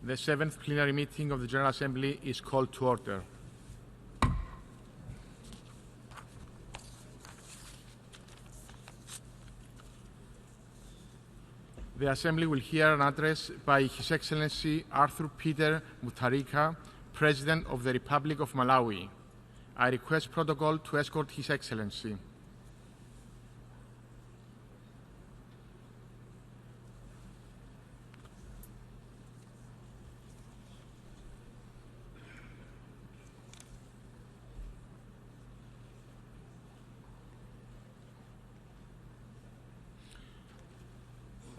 The 7th plenary meeting of the General Assembly is called to order. The Assembly will hear an address by His Excellency Arthur Peter Mutharika, President of the Republic of Malawi. I request protocol to escort His Excellency.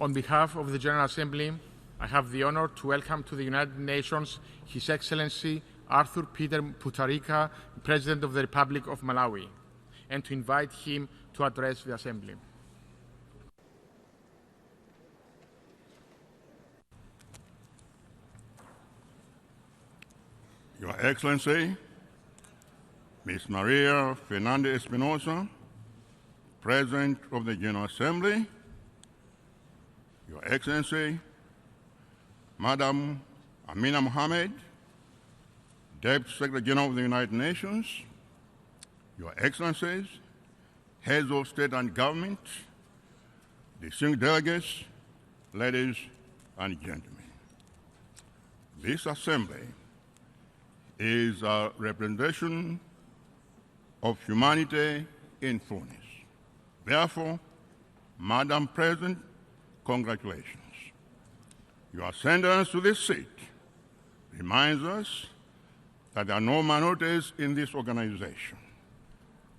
On behalf of the General Assembly, I have the honor to welcome to the United Nations His Excellency Arthur Peter Mutharika, President of the Republic of Malawi, and to invite him to address the Assembly. Your Excellency, Ms. Maria Fernandez Espinosa, President of the General Assembly, Your Excellency, Madam Amina Mohammed, Deputy Secretary General of the United Nations, Your Excellencies, Heads of State and Government, distinguished delegates, ladies and gentlemen. This Assembly is a representation of humanity in fullness. Therefore, Madam President, congratulations. Your ascendance to this seat reminds us that there are no minorities in this organization,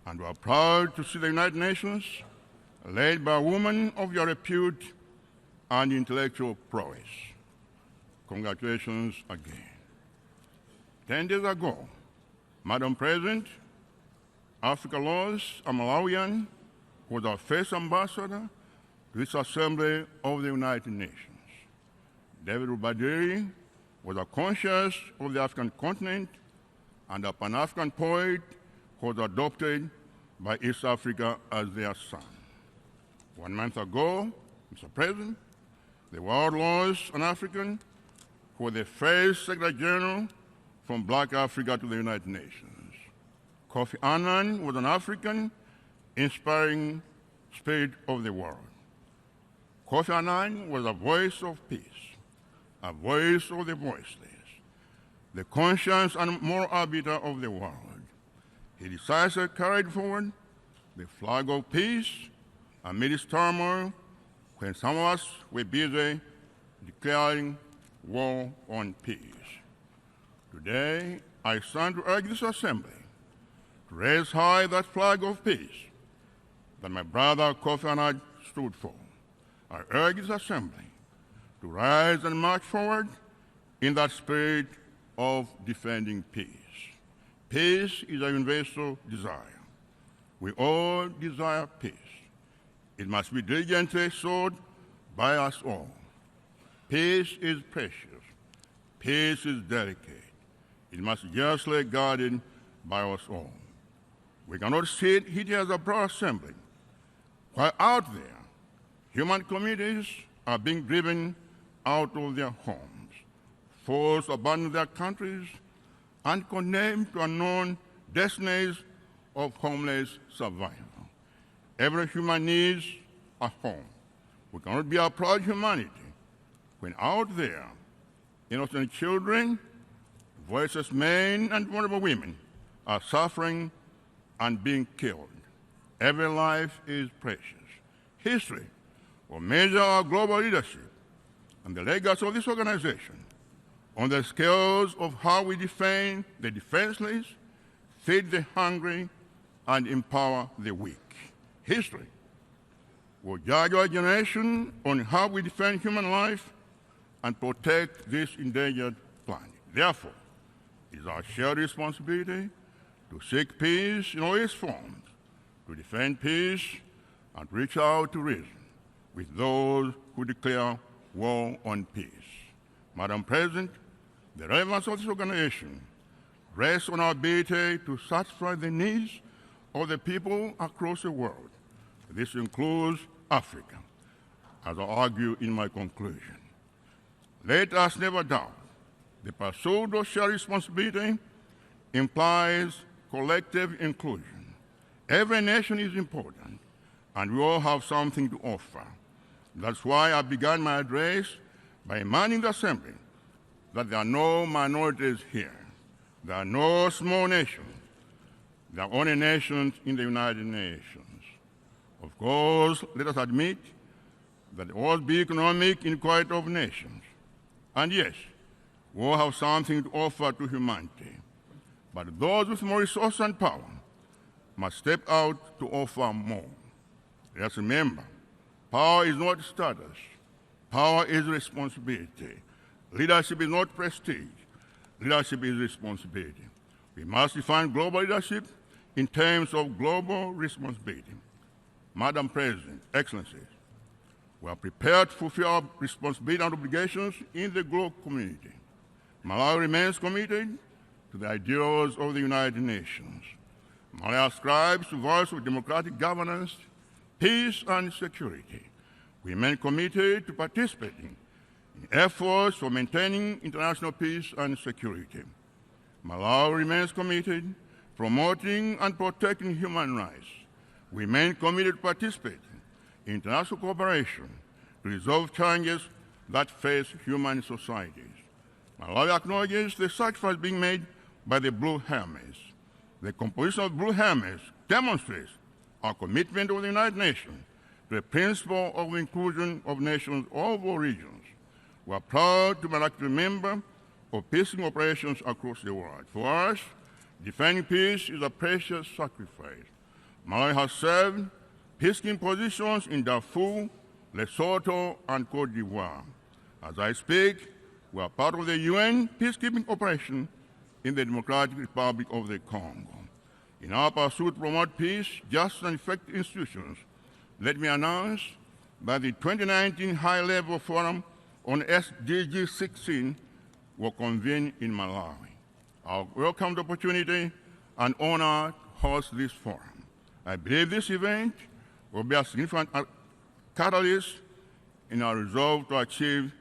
and we are proud to see the United Nations led by a woman of your repute and intellectual prowess. Congratulations again. 10 days ago, Madam President, Africa Laws, a Malawian, was our first ambassador to this Assembly of the United Nations. David Rubadiri was a conscious of the African continent and a Pan-African poet who was adopted by East Africa as their son. 1 month ago, Mr. President, the World Laws, an African, who was the first Secretary General from Black Africa to the United Nations. Kofi Annan was an African, inspiring spirit of the world. Kofi Annan was a voice of peace, a voice of the voiceless, the conscience and moral arbiter of the world. He decisively carried forward the flag of peace amidst turmoil when some of us were busy declaring war on peace. Today, I stand to urge this Assembly to raise high that flag of peace that my brother Kofi Annan stood for. I urge this Assembly to rise and march forward in that spirit of defending peace. Peace is a universal desire. We all desire peace. It must be diligently sought by us all. Peace is precious. Peace is delicate. It must be justly guarded by us all. We cannot sit here as a broad assembly while out there human communities are being driven out of their homes, forced to abandon their countries, and condemned to unknown destinies of homeless survival. Every human needs a home. We cannot be a proud humanity when out there innocent children, voiceless men, and vulnerable women are suffering and being killed. Every life is precious. History will measure our global leadership and the legacy of this organization on the scales of how we defend the defenseless, feed the hungry, and empower the weak. History will judge our generation on how we defend human life and protect this endangered planet. Therefore, it is our shared responsibility to seek peace in all its forms, to defend peace, and reach out to reason with those who declare war on peace. Madam President, the relevance of this organization rests on our ability to satisfy the needs of the people across the world. This includes Africa, as I argue in my conclusion. Let us never doubt The pursuit of shared responsibility implies collective inclusion. Every nation is important, and we all have something to offer. That's why I began my address by reminding the Assembly that there are no minorities here. There are no small nations. There are only nations in the United Nations. Of course, let us admit that there will be economic inequality of nations. And yes, we all have something to offer to humanity. But those with more resources and power must step out to offer more. Let us remember, power is not status. Power is responsibility. Leadership is not prestige. Leadership is responsibility. We must define global leadership in terms of global responsibility. Madam President, Excellencies, we are prepared to fulfill our responsibility and obligations in the global community. Malawi remains committed to the ideals of the United Nations. Malawi ascribes to values of democratic governance, peace, and security. We remain committed to participating in efforts for maintaining international peace and security. Malawi remains committed to promoting and protecting human rights. We remain committed to participating in international cooperation to resolve challenges that face human societies. Malawi acknowledges the sacrifice being made by the Blue Helmets. The composition of Blue Helmets demonstrates our commitment of the United Nations to the principle of inclusion of nations of all regions. We are proud to be an active member of peacekeeping operations across the world. For us, defending peace is a precious sacrifice. Malawi has served peacekeeping positions in Darfur, Lesotho, and Cote d'Ivoire. As I speak, we are part of the UN peacekeeping operation in the Democratic Republic of the Congo. In our pursuit to promote peace, justice, and effective institutions, let me announce that the 2019 High-Level Forum on SDG 16 will convene in Malawi. I welcome the opportunity and honor to host this forum. I believe this event will be a significant catalyst in our resolve to achieve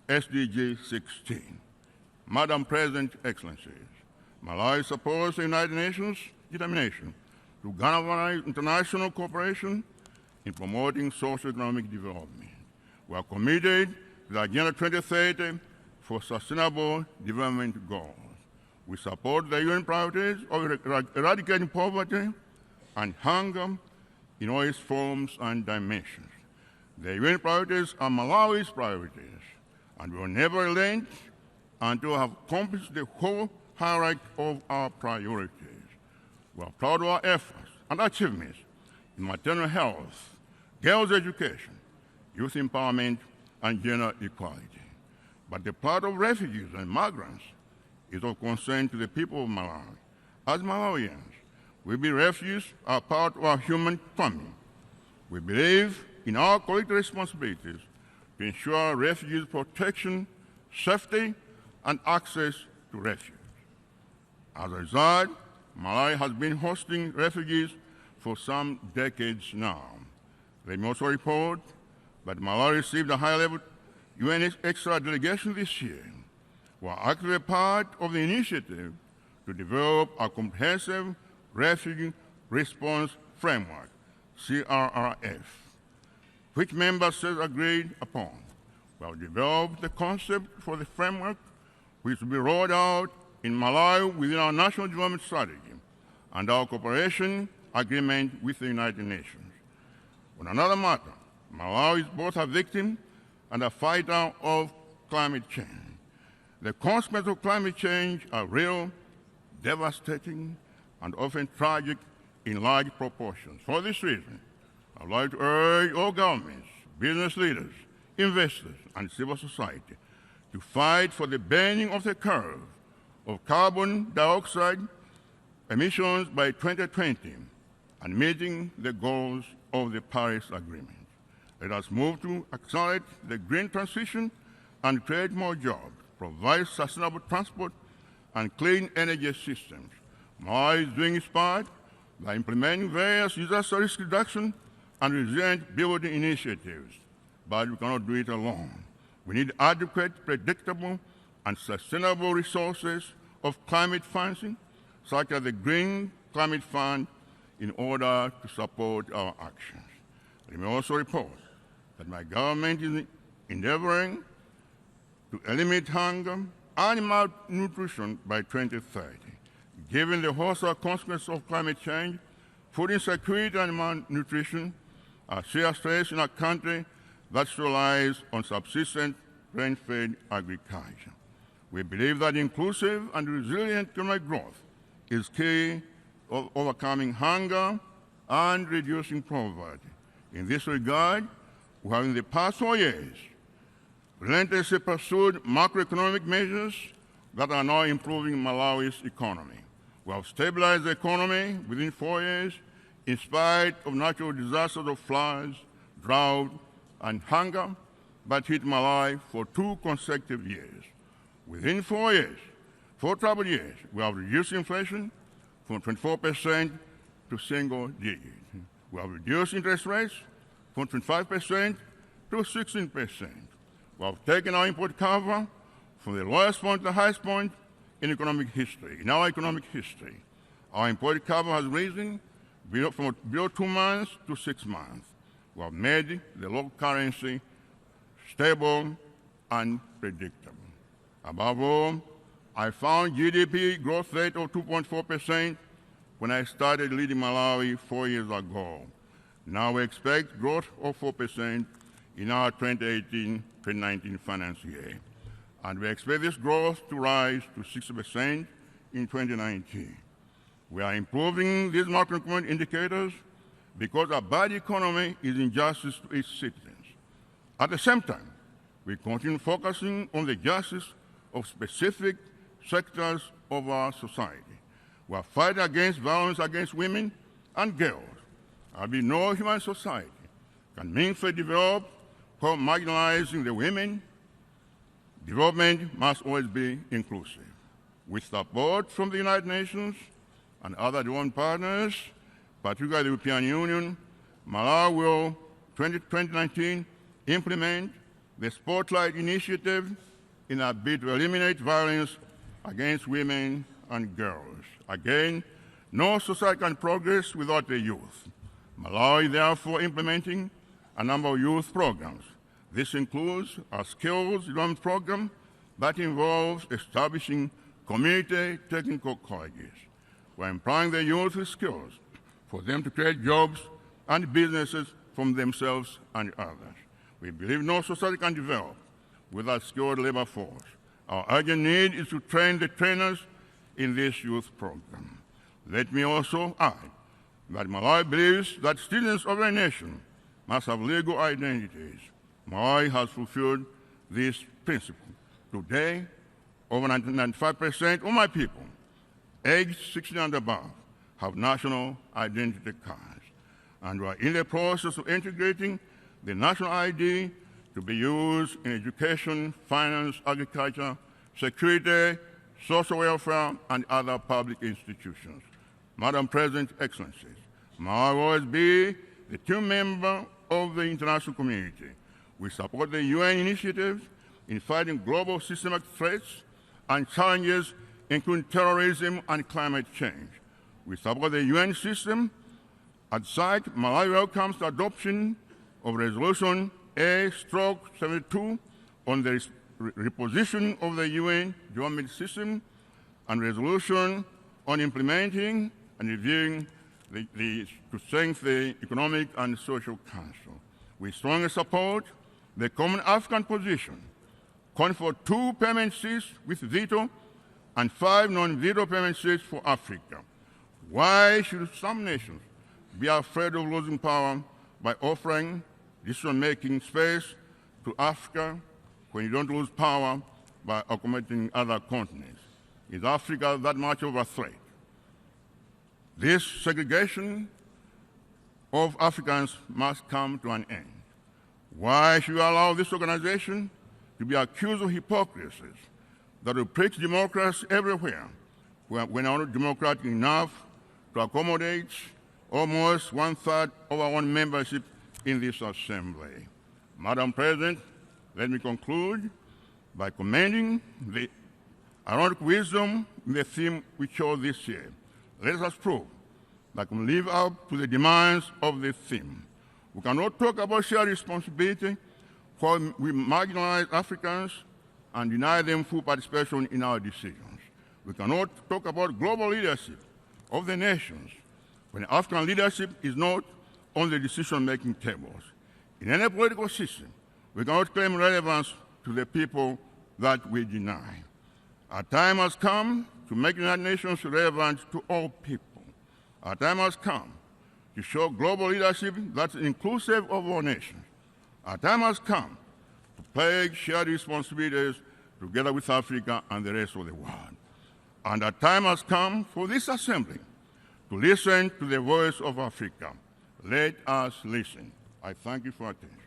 SDG 16. Madam President, Excellencies, Malawi supports the United Nations' determination to galvanize international cooperation in promoting socio-economic development. We are committed to the Agenda 2030 for Sustainable Development Goals. We support the UN priorities of eradicating poverty and hunger in all its forms and dimensions. The UN priorities are Malawi's priorities, and we will never relent until we have accomplished the whole hierarchy of our priorities. We are proud of our efforts and achievements in maternal health, girls' education, youth empowerment, and gender equality. But the plight of refugees and migrants is of concern to the people of Malawi. As Malawians, we believe refugees are part of our human family. We believe in our collective responsibilities to ensure refugees protection, safety, and access to refuge. As a result, Malawi has been hosting refugees for some decades now. Let me also report that Malawi received a high-level UN extra delegation this year. We are actively part of the initiative to develop a comprehensive refugee response framework, CRRF, which member states agreed upon. We have developed the concept for the framework, which will be rolled out in Malawi within our national development strategy and our cooperation agreement with the United Nations. On another matter, Malawi is both a victim and a fighter of climate change. The consequences of climate change are real, devastating, and often tragic in large proportions. For this reason, I would like to urge all governments, business leaders, investors, and civil society to fight for the bending of the curve of carbon dioxide emissions by 2020 and meeting the goals of the Paris Agreement. Let us move to accelerate the green transition and create more jobs, provide sustainable transport and clean energy systems. Malawi is doing its part by implementing various disaster risk reduction and resilient building initiatives, but we cannot do it alone. We need adequate, predictable, and sustainable resources of climate financing, such as the Green Climate Fund, in order to support our actions. Let me also report that my government is endeavoring to eliminate hunger and malnutrition by 2030. Given the wholesale consequences of climate change, food insecurity and malnutrition are serious threats in a country that relies on subsistence rain-fed agriculture. We believe that inclusive and resilient economic growth is key to overcoming hunger and reducing poverty. In this regard, we have in the past 4 years relentlessly pursued macroeconomic measures that are now improving Malawi's economy. We have stabilized the economy within 4 years in spite of natural disasters of floods, drought, and hunger that hit Malawi for 2 consecutive years. Within 4 years, 4 troubled years, we have reduced inflation from 24% to single digits. We have reduced interest rates from 25% to 16%. We have taken our import cover from the lowest point to the highest point in economic history. In our economic history, our import cover has risen from below 2 months to 6 months. We have made the local currency stable and predictable. Above all, I found GDP growth rate of 2.4% when I started leading Malawi 4 years ago. Now we expect growth of 4% in our 2018-2019 financial year. And we expect this growth to rise to 6% in 2019. We are improving these macroeconomic indicators because a bad economy is injustice to its citizens. At the same time, we continue focusing on the justice of specific sectors of our society. We are fighting against violence against women and girls. There will be no human society can meaningfully develop without marginalizing the women. Development must always be inclusive. With support from the United Nations and other development partners, particularly the European Union, Malawi will, 2019, implement the Spotlight Initiative in a bid to eliminate violence against women and girls. Again, no society can progress without the youth. Malawi is therefore implementing a number of youth programs. This includes a skills development program that involves establishing community technical colleges. We're employing the youth with skills for them to create jobs and businesses from themselves and others. We believe no society can develop without skilled labor force. Our urgent need is to train the trainers in this youth program. Let me also add that Malawi believes that citizens of a nation must have legal identities. Malawi has fulfilled this principle. Today, over 95% of my people, aged 16 and above, have national identity cards. And we are in the process of integrating the national ID to be used in education, finance, agriculture, security, social welfare, and other public institutions. Madam President, Excellencies, Malawi will always be the team member of the international community. We support the UN initiatives in fighting global systemic threats and challenges, including terrorism and climate change. We support the UN system. At site, Malawi welcomes the adoption of Resolution A/72 on the reposition of the UN development system and resolution on implementing and reviewing to strengthen the Economic and Social Council. We strongly support the Common African Position, calling for 2 permanent seats with veto and 5 non-veto permanent seats for Africa. Why should some nations be afraid of losing power by offering decision-making space to Africa when you don't lose power by accommodating other continents? Is Africa that much of a threat? This segregation of Africans must come to an end. Why should we allow this organization to be accused of hypocrisies that will preach democracy everywhere when we are not democratic enough to accommodate almost 1/3 of our own membership in this assembly? Madam President, let me conclude by commending the ironic wisdom in the theme we chose this year. Let us prove that we can live up to the demands of the theme. We cannot talk about shared responsibility while we marginalize Africans and deny them full participation in our decisions. We cannot talk about global leadership of the nations when African leadership is not on the decision-making tables. In any political system, we cannot claim relevance to the people that we deny. Our time has come to make the United Nations relevant to all people. Our time has come to show global leadership that's inclusive of all nations. Our time has come to pledge shared responsibilities together with Africa and the rest of the world. And our time has come for this assembly to listen to the voice of Africa. Let us listen. I thank you for attention.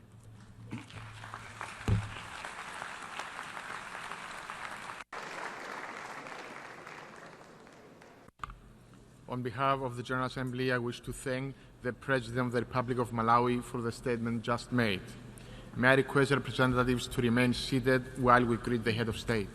On behalf of the General Assembly, I wish to thank the President of the Republic of Malawi for the statement just made. May I request representatives to remain seated while we greet the Head of State.